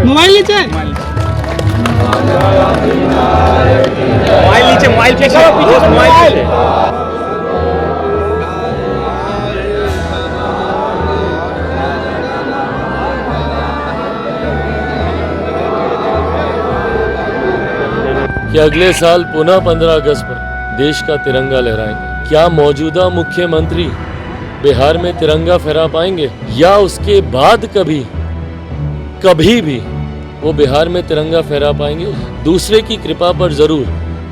Mobile नीचे mobile पीछे mobile पीछे। कि अगले साल पुनः 15 अगस्त पर देश का तिरंगा लहराएंगे। क्या मौजूदा मुख्यमंत्री बिहार में तिरंगा फहरा पाएंगे या उसके बाद कभी भी वो बिहार में तिरंगा फहरा पाएंगे? दूसरे की कृपा पर जरूर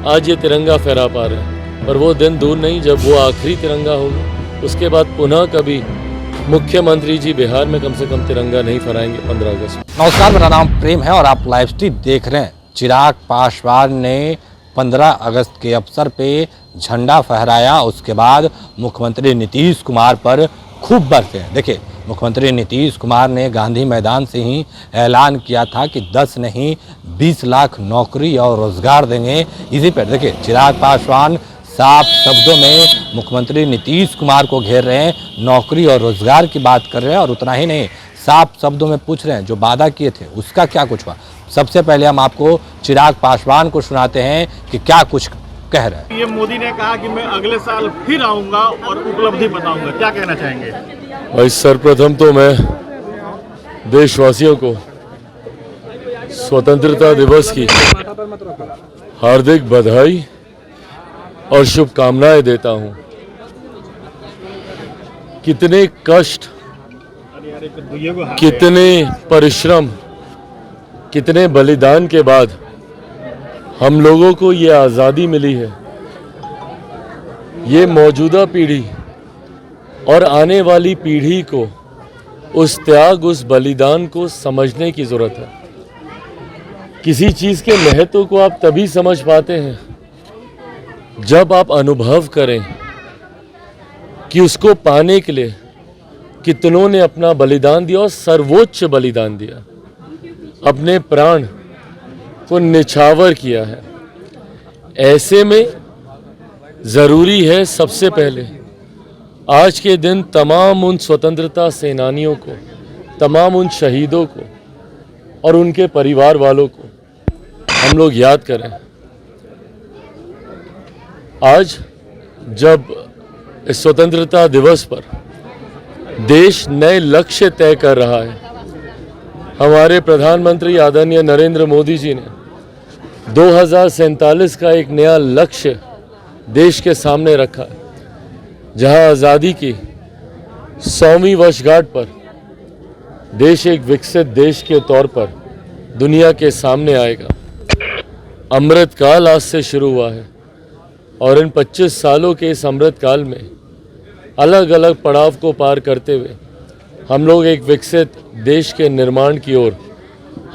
आज ये तिरंगा फहरा पा रहे हैं, पर वो दिन दूर नहीं जब वो आखिरी तिरंगा होगा। उसके बाद पुनः कभी मुख्यमंत्री जी बिहार में कम से कम तिरंगा नहीं फहराएंगे 15 अगस्त। नमस्कार, मेरा नाम प्रेम है और आप लाइव स्ट्रीम देख रहे हैं। चिराग पासवान ने 15 अगस्त के अवसर पे झंडा फहराया, उसके बाद मुख्यमंत्री नीतीश कुमार पर खूब बरसे। देखिए, मुख्यमंत्री नीतीश कुमार ने गांधी मैदान से ही ऐलान किया था कि 10 नहीं 20 लाख नौकरी और रोजगार देंगे। इसी पर देखिए, चिराग पासवान साफ शब्दों में मुख्यमंत्री नीतीश कुमार को घेर रहे हैं, नौकरी और रोजगार की बात कर रहे हैं और उतना ही नहीं, साफ शब्दों में पूछ रहे हैं जो वादा किए थे उसका क्या कुछ हुआ। सबसे पहले हम आपको चिराग पासवान को सुनाते हैं कि क्या कुछ कह रहे हैं। ये मोदी ने कहा कि मैं अगले साल फिर आऊंगा और उपलब्धि बताऊंगा, क्या कहना चाहेंगे? भाई, सर्वप्रथम तो मैं देशवासियों को स्वतंत्रता दिवस की हार्दिक बधाई और शुभकामनाएं देता हूं। कितने कष्ट, कितने परिश्रम, कितने बलिदान के बाद हम लोगों को ये आज़ादी मिली है। ये मौजूदा पीढ़ी और आने वाली पीढ़ी को उस त्याग, उस बलिदान को समझने की ज़रूरत है। किसी चीज़ के महत्व को आप तभी समझ पाते हैं जब आप अनुभव करें कि उसको पाने के लिए कितनों ने अपना बलिदान दिया और सर्वोच्च बलिदान दिया, अपने प्राण को निछावर किया है। ऐसे में ज़रूरी है सबसे पहले आज के दिन तमाम उन स्वतंत्रता सेनानियों को, तमाम उन शहीदों को और उनके परिवार वालों को हम लोग याद करें। आज जब इस स्वतंत्रता दिवस पर देश नए लक्ष्य तय कर रहा है, हमारे प्रधानमंत्री आदरणीय नरेंद्र मोदी जी ने 2047 का एक नया लक्ष्य देश के सामने रखा है, जहां आज़ादी की 100वीं वर्षगांठ पर देश एक विकसित देश के तौर पर दुनिया के सामने आएगा। अमृत काल आज से शुरू हुआ है और इन 25 सालों के इस अमृत काल में अलग अलग पड़ाव को पार करते हुए हम लोग एक विकसित देश के निर्माण की ओर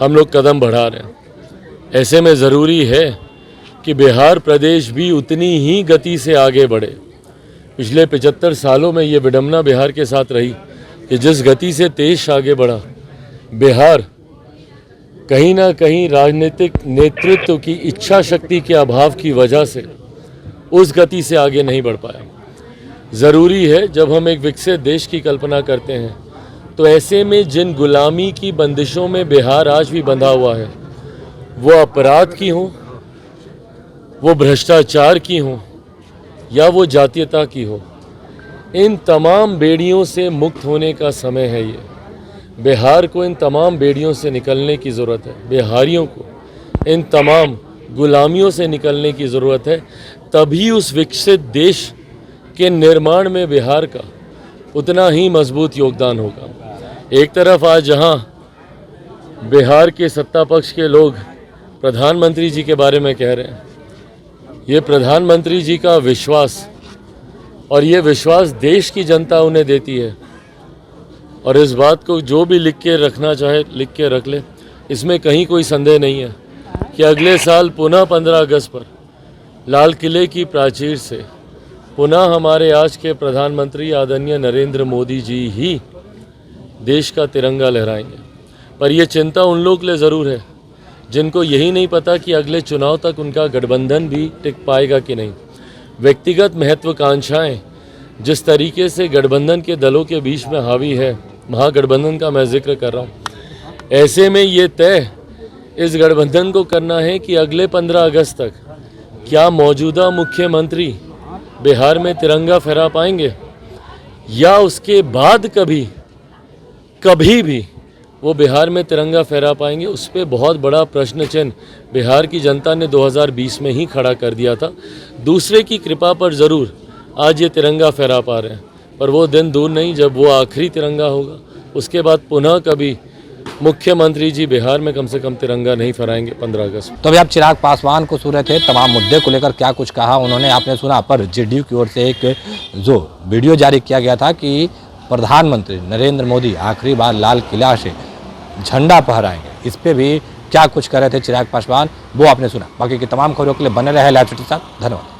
हम लोग कदम बढ़ा रहे हैं। ऐसे में ज़रूरी है कि बिहार प्रदेश भी उतनी ही गति से आगे बढ़े। पिछले 75 सालों में ये विडंबना बिहार के साथ रही कि जिस गति से देश आगे बढ़ा, बिहार कहीं ना कहीं राजनीतिक नेतृत्व की इच्छा शक्ति के अभाव की वजह से उस गति से आगे नहीं बढ़ पाया। ज़रूरी है जब हम एक विकसित देश की कल्पना करते हैं तो ऐसे में जिन गुलामी की बंदिशों में बिहार आज भी बंधा हुआ है, वो अपराध की हो, वो भ्रष्टाचार की हो या वो जातीयता की हो, इन तमाम बेड़ियों से मुक्त होने का समय है। ये बिहार को इन तमाम बेड़ियों से निकलने की ज़रूरत है। बिहारियों को इन तमाम गुलामियों से निकलने की ज़रूरत है। तभी उस विकसित देश के निर्माण में बिहार का उतना ही मजबूत योगदान होगा। एक तरफ आज जहां बिहार के सत्ता पक्ष के लोग प्रधानमंत्री जी के बारे में कह रहे हैं, ये प्रधानमंत्री जी का विश्वास और ये विश्वास देश की जनता उन्हें देती है। और इस बात को जो भी लिख के रखना चाहे लिख के रख ले। इसमें कहीं कोई संदेह नहीं है कि अगले साल पुनः 15 अगस्त पर लाल किले की प्राचीर से पुनः हमारे आज के प्रधानमंत्री आदरणीय नरेंद्र मोदी जी ही देश का तिरंगा लहराएंगे। पर यह चिंता उन लोग के लिए ज़रूर है जिनको यही नहीं पता कि अगले चुनाव तक उनका गठबंधन भी टिक पाएगा कि नहीं। व्यक्तिगत महत्वाकांक्षाएं जिस तरीके से गठबंधन के दलों के बीच में हावी है, महागठबंधन का मैं जिक्र कर रहा हूँ। ऐसे में ये तय इस गठबंधन को करना है कि अगले 15 अगस्त तक क्या मौजूदा मुख्यमंत्री बिहार में तिरंगा फहरा पाएंगे या उसके बाद कभी भी वो बिहार में तिरंगा फहरा पाएंगे। उस पर बहुत बड़ा प्रश्न चिन्ह बिहार की जनता ने 2020 में ही खड़ा कर दिया था। दूसरे की कृपा पर ज़रूर आज ये तिरंगा फहरा पा रहे हैं, पर वो दिन दूर नहीं जब वो आखिरी तिरंगा होगा। उसके बाद पुनः कभी मुख्यमंत्री जी बिहार में कम से कम तिरंगा नहीं फहराएंगे 15 अगस्त। तो अभी आप चिराग पासवान को सुन रहे थे, तमाम मुद्दे को लेकर क्या कुछ कहा उन्होंने आपने सुना। पर जेडीयू की ओर से एक जो वीडियो जारी किया गया था कि प्रधानमंत्री नरेंद्र मोदी आखिरी बार लाल किला से झंडा फहराएंगे, इस पे भी क्या कुछ कर रहे थे चिराग पासवान, वो आपने सुना। बाकी की तमाम खबरों के लिए बने रहे लाइव सिटी के साथ। धन्यवाद।